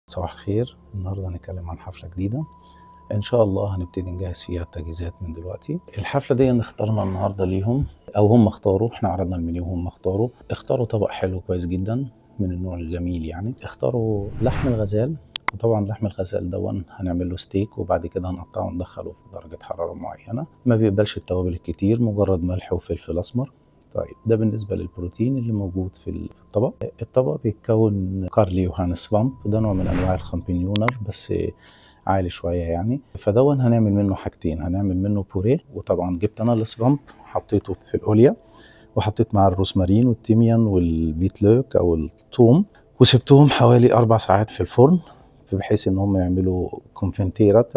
صباح الخير. النهارده هنتكلم عن حفلة جديدة إن شاء الله هنبتدي نجهز فيها التجهيزات من دلوقتي. الحفلة دي اخترنا النهارده ليهم أو هم اختاروا، احنا عرضنا المنيو وهم اختاروا طبق حلو كويس جدا من النوع الجميل، يعني اختاروا لحم الغزال. وطبعا لحم الغزال دون هنعمل له ستيك وبعد كده هنقطعه وندخله في درجة حرارة معينة، ما بيقبلش التوابل الكتير، مجرد ملح وفلفل أسمر. طيب ده بالنسبة للبروتين اللي موجود في الطبق. الطبق بيتكون كارلي يوهانس فامب، ده نوع من أنواع الخامبينيونر بس عالي شوية يعني. فدون هنعمل منه حاجتين، هنعمل منه بوريه، وطبعا جبت أنا السفامب حطيته في الأوليا وحطيت مع الروسمارين والتيميان والبيت لوك أو الثوم وسبتهم حوالي 4 ساعات في الفرن، بحيث ان هم يعملوا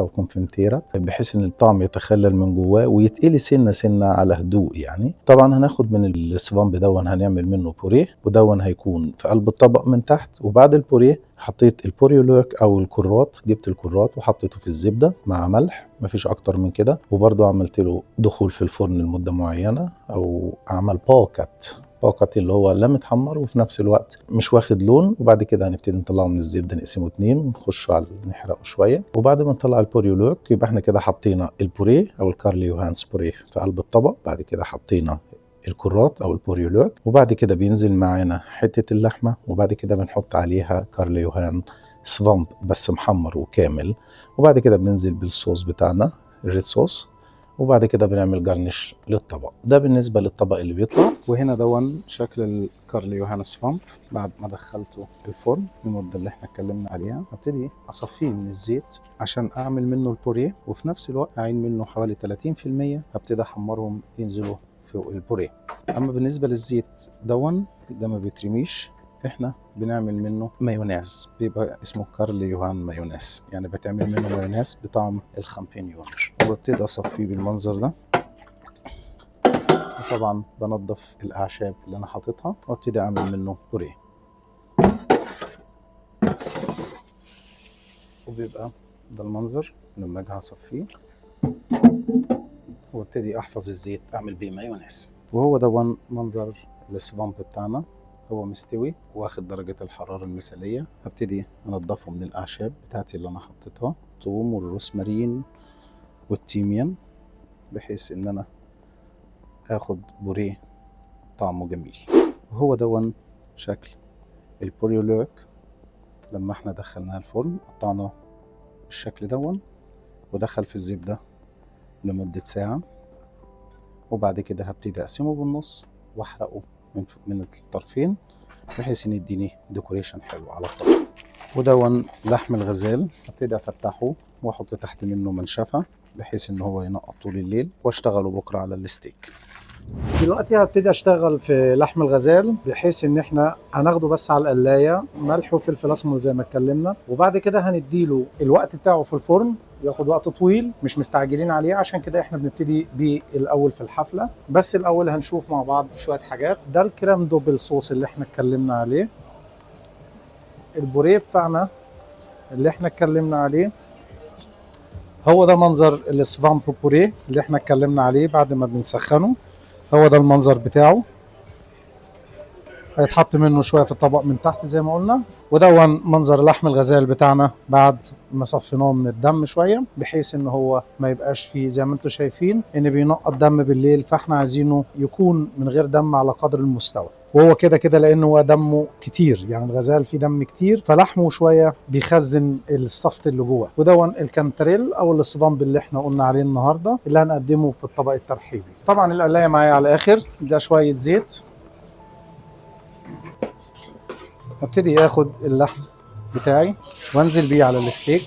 كونفنتيرات بحيث ان الطعم يتخلل من جواه ويتقلي سنه سنه على هدوء يعني. طبعا هناخد من السفامب دون هنعمل منه بوريه، ودون هيكون في قلب الطبق من تحت. وبعد البوريه حطيت البوريولوك او الكرات، جبت الكرات وحطيته في الزبده مع ملح، مفيش اكتر من كده. وبرضه عملت له دخول في الفرن لمده معينه، او عمل باكت اللي هو لا متحمر وفي نفس الوقت مش واخد لون. وبعد كده هنبتدي نطلعه من الزبده، نقسمه 2 ونخش على نحرقه شويه. وبعد ما نطلع البوريولوك يبقى احنا كده حطينا البوريه او الكارلي يوهانس بوريه في قلب الطبق. بعد كده حطينا الكرات او البوريولوك، وبعد كده بينزل معانا حته اللحمه، وبعد كده بنحط عليها كارلي يوهان سفامب بس محمر وكامل. وبعد كده بننزل بالصوص بتاعنا الريد صوص، وبعد كده بنعمل جارنش للطبق. ده بالنسبة للطبق اللي بيطلع. وهنا دون شكل الكارلي يوهانس فامب بعد ما دخلته الفرن المدة اللي احنا اتكلمنا عليها. هبتدي اصفيه من الزيت عشان اعمل منه البوريه، وفي نفس الوقت اعين منه حوالي 30%، هبتدي احمرهم ينزلوا في البوريه. اما بالنسبة للزيت دون ده ما بيترميش، احنا بنعمل منه مايونيز، بيبقى اسمه كارل يوهان مايونيز، يعني بتعمل منه مايونيز بطعم الخامبينيونر. وببتدي اصفيه بالمنظر ده، وطبعا بنضف الاعشاب اللي انا حاططها وابتدي اعمل منه بوريه. وبيبقى ده المنظر لما اجي اصفيه، وابتدي احفظ الزيت اعمل بيه مايونيز. وهو ده منظر السفامب بتاعنا، هو مستوي واخد درجة الحرارة المثالية. هبتدي انضفه من الاعشاب بتاعتي اللي انا حطيتها، الثوم والروسمارين والتيميان، بحيث ان انا اخد بوريه طعمه جميل. وهو ده شكل البوريولوك لما احنا دخلناه الفرن، قطعناه بالشكل ده ودخل في الزبدة لمدة ساعة. وبعد كده هبتدي اقسمه بالنص واحرقه من الطرفين، بحيث ان يديني ديكوريشن حلو على الطبق. ودون لحم الغزال، هبتدي افتحه واحط تحت منه منشفة بحيث ان هو ينقط طول الليل، واشتغله بكرة على الستيك. دلوقتي هبتدي اشتغل في لحم الغزال، بحيث ان احنا هناخده بس على القلايه، ملح وفلفل اسمر زي ما اتكلمنا. وبعد كده هنديله الوقت بتاعه في الفرن، ياخد وقت طويل، مش مستعجلين عليه، عشان كده احنا بنبتدي بيه الاول في الحفله. بس الاول هنشوف مع بعض شويه حاجات. ده الكريم دوبل صوص اللي احنا اتكلمنا عليه، البوريه بتاعنا اللي احنا اتكلمنا عليه، هو ده منظر السفامب بوريه اللي احنا اتكلمنا عليه بعد ما بنسخنه. هو ده المنظر بتاعه، هيتحط منه شويه في الطبق من تحت زي ما قلنا. وده منظر لحم الغزال بتاعنا بعد ما صفيناه من الدم شويه، بحيث ان هو ما يبقاش فيه زي ما انتم شايفين ان بينقط دم بالليل، فاحنا عايزينه يكون من غير دم على قدر المستوى. وهو كده كده لانه هو دمه كتير، يعني الغزال فيه دم كتير، فلحمه شويه بيخزن الصفت اللي جوه. وده الكانتريل او السفامب اللي احنا قلنا عليه النهارده، اللي هنقدمه في الطبق الترحيبي. طبعا القلايه معايا على الاخر، ده شويه زيت. ابتدي اخد اللحم بتاعي وانزل بيه على الستيك.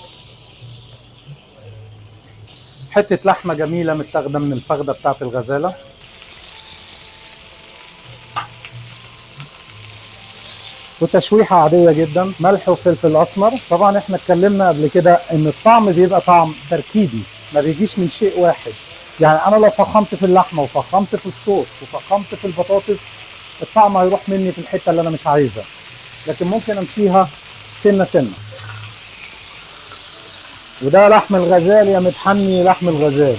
حته لحمه جميله متاخده من الفخده بتاعت الغزاله. وتشويحه عاديه جدا، ملح وفلفل اسمر. طبعا احنا اتكلمنا قبل كده ان الطعم بيبقى طعم تركيبي، ما بيجيش من شيء واحد. يعني انا لو فخمت في اللحمه وفخمت في الصوص وفخمت في البطاطس، الطعم هيروح مني في الحته اللي انا مش عايزها. لكن ممكن امشيها سنه سنه. وده لحم الغزال يا متحني، لحم الغزال.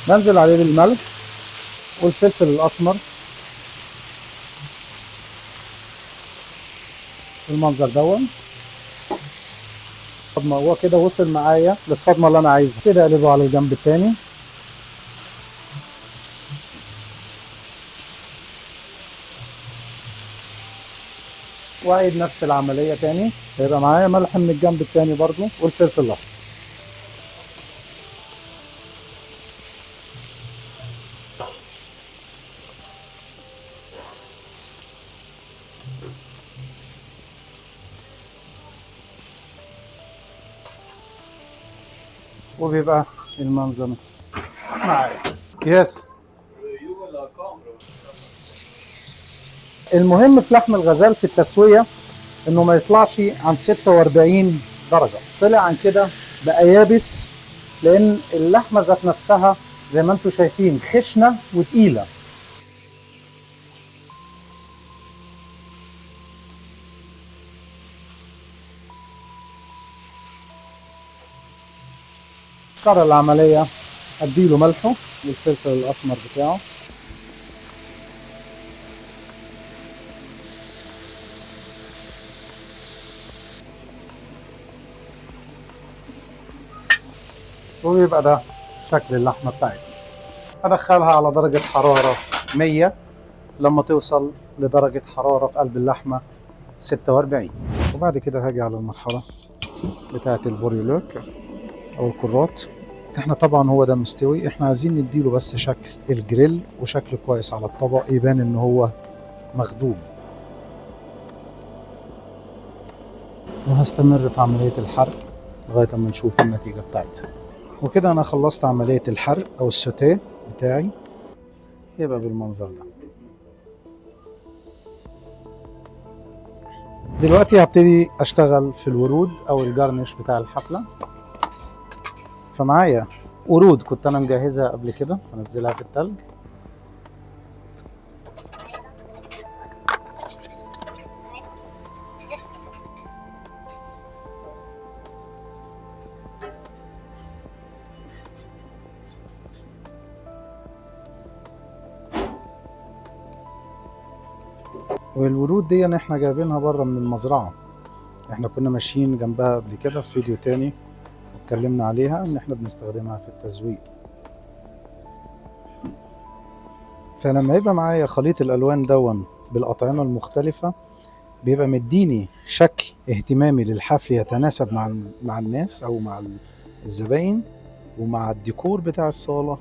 بنزل عليه بالملح والفلفل الاسمر بالمنظر دون. صدمه هو كده وصل معايا للصدمه اللي انا عايزها. كده اقلبه على الجنب التاني. واعيد نفس العمليه تاني. هيبقى معايا ملح من الجنب التاني برضو والفلفل الاسمر. وبيبقى المنظر معايا. يس. المهم في لحم الغزال في التسويه انه ما يطلعش عن 46 درجه. طلع عن كده بقى يابس، لان اللحمه ذات نفسها زي ما انتم شايفين خشنه وتقيله. كرر العمليه، اديله ملحه والفلفل الاسمر بتاعه. ويبقى ده شكل اللحمه بتاعتنا. ادخلها على درجه حراره 100 لما توصل لدرجه حراره في قلب اللحمه 46. وبعد كده هاجي على المرحله بتاعه البوريولوك او الكرات. احنا طبعا هو ده مستوي، احنا عايزين نديله بس شكل الجريل وشكل كويس على الطبق يبان ان هو مخدوم. وهستمر في عمليه الحرق لغايه اما نشوف النتيجه بتاعتها. وكده انا خلصت عمليه الحرق او السوتيه بتاعي. يبقى بالمنظر ده. دلوقتي هبتدي اشتغل في الورود او الجارنش بتاع الحفله. فمعايا ورود كنت انا مجهزها قبل كده، هنزلها في التلج. والورود دي احنا جايبينها بره من المزرعه. احنا كنا ماشيين جنبها قبل كده في فيديو تاني اتكلمنا عليها ان احنا بنستخدمها في التزويق. فلما يبقى معايا خليط الالوان دون بالاطعمه المختلفه بيبقى مديني شكل اهتمامي للحفل يتناسب مع الناس او مع الزباين ومع الديكور بتاع الصاله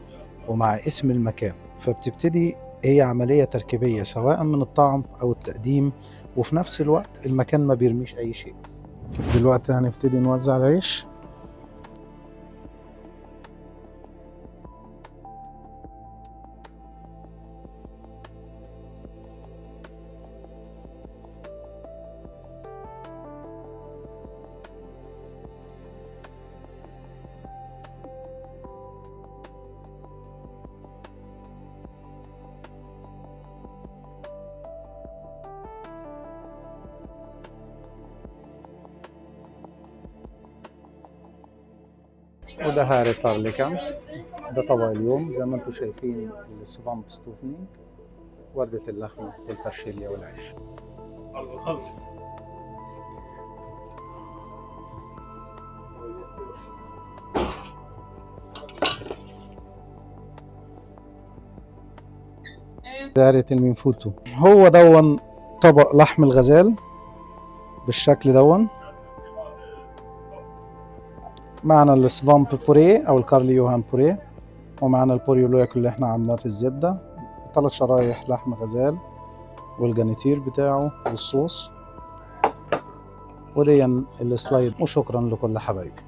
ومع اسم المكان. فبتبتدي هي عمليه تركيبيه سواء من الطعم او التقديم، وفي نفس الوقت المكان ما بيرميش اي شيء. دلوقتي هنبتدي نوزع العيش. وده هاري تارليكان. ده طبق اليوم زي ما انتم شايفين السوفامب ستوفنينج، وردة اللحمة والبرشيليا والعيش. دارة المنفوتو هو دون طبق لحم الغزال بالشكل دون. معنا السفامب بوريه او الكارلي يوهان بوريه، ومعنا البوريولوك اللي احنا عملناه في الزبده، 3 شرايح لحم غزال والجانيتير بتاعه والصوص، ودي السلايد. وشكرا لكل حبايبي.